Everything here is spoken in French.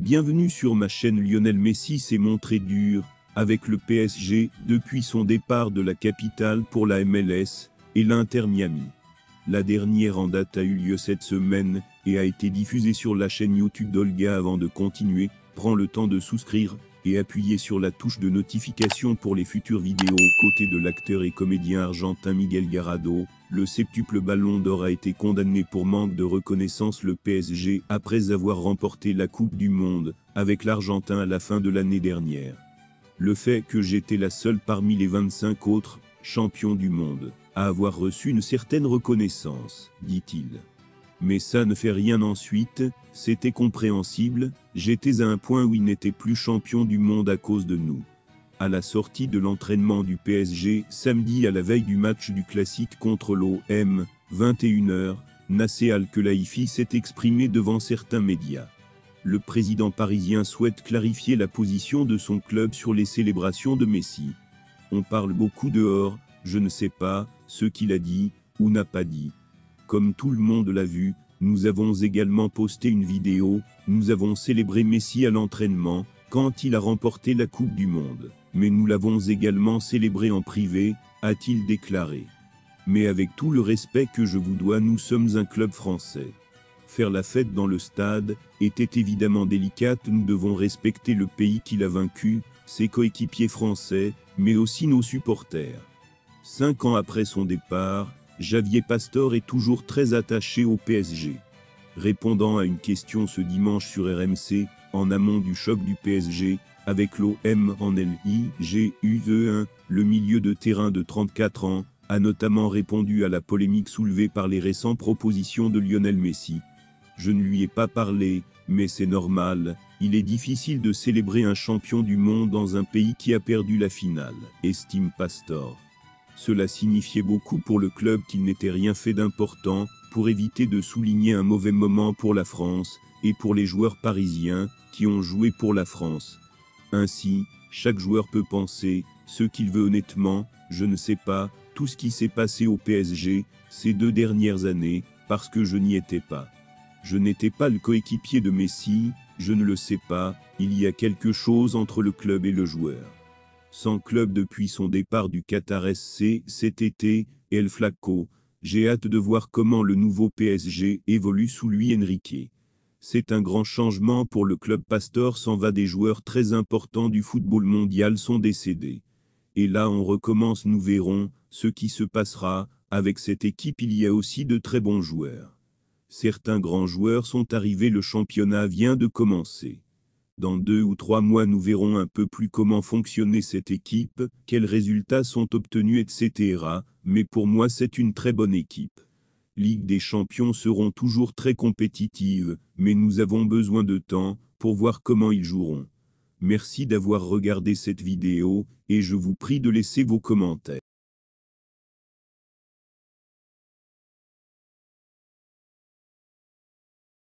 Bienvenue sur ma chaîne. Lionel Messi s'est montré dur avec le PSG depuis son départ de la capitale pour la MLS et l'Inter Miami. La dernière en date a eu lieu cette semaine et a été diffusée sur la chaîne YouTube d'Olga. Avant de continuer, prends le temps de souscrire et appuyer sur la touche de notification pour les futures vidéos. Aux côtés de l'acteur et comédien argentin Miguel Gallardo, le septuple Ballon d'Or a été condamné pour manque de reconnaissance. Le PSG, après avoir remporté la Coupe du Monde avec l'Argentin à la fin de l'année dernière. Le fait que j'étais la seule parmi les 25 autres champions du monde à avoir reçu une certaine reconnaissance, dit-il. Mais ça ne fait rien ensuite, c'était compréhensible, j'étais à un point où il n'était plus champion du monde à cause de nous. À la sortie de l'entraînement du PSG, samedi à la veille du match du classique contre l'OM, 21h, Nasser Al-Khelaifi s'est exprimé devant certains médias. Le président parisien souhaite clarifier la position de son club sur les célébrations de Messi. On parle beaucoup dehors, je ne sais pas ce qu'il a dit ou n'a pas dit. Comme tout le monde l'a vu, nous avons également posté une vidéo, nous avons célébré Messi à l'entraînement, quand il a remporté la Coupe du Monde. Mais nous l'avons également célébré en privé, a-t-il déclaré. Mais avec tout le respect que je vous dois, nous sommes un club français. Faire la fête dans le stade était évidemment délicate, nous devons respecter le pays qui l'a vaincu, ses coéquipiers français, mais aussi nos supporters. 5 ans après son départ, Javier Pastore est toujours très attaché au PSG. Répondant à une question ce dimanche sur RMC, en amont du choc du PSG, avec l'OM en Ligue 1, le milieu de terrain de 34 ans, a notamment répondu à la polémique soulevée par les récentes propositions de Lionel Messi. Je ne lui ai pas parlé, mais c'est normal, il est difficile de célébrer un champion du monde dans un pays qui a perdu la finale, estime Pastore. Cela signifiait beaucoup pour le club qu'il n'était rien fait d'important, pour éviter de souligner un mauvais moment pour la France, et pour les joueurs parisiens, qui ont joué pour la France. Ainsi, chaque joueur peut penser ce qu'il veut honnêtement, je ne sais pas, tout ce qui s'est passé au PSG, ces 2 dernières années, parce que je n'y étais pas. Je n'étais pas le coéquipier de Messi, je ne le sais pas, il y a quelque chose entre le club et le joueur. Sans club depuis son départ du Qatar SC cet été, El Flaco, j'ai hâte de voir comment le nouveau PSG évolue sous Luis Enrique. C'est un grand changement pour le club. Pastore s'en va, des joueurs très importants du football mondial sont décédés. Et là on recommence, nous verrons ce qui se passera, avec cette équipe il y a aussi de très bons joueurs. Certains grands joueurs sont arrivés, le championnat vient de commencer. Dans 2 ou 3 mois nous verrons un peu plus comment fonctionnait cette équipe, quels résultats sont obtenus, etc. Mais pour moi c'est une très bonne équipe. Ligue des Champions seront toujours très compétitives, mais nous avons besoin de temps pour voir comment ils joueront. Merci d'avoir regardé cette vidéo, et je vous prie de laisser vos commentaires.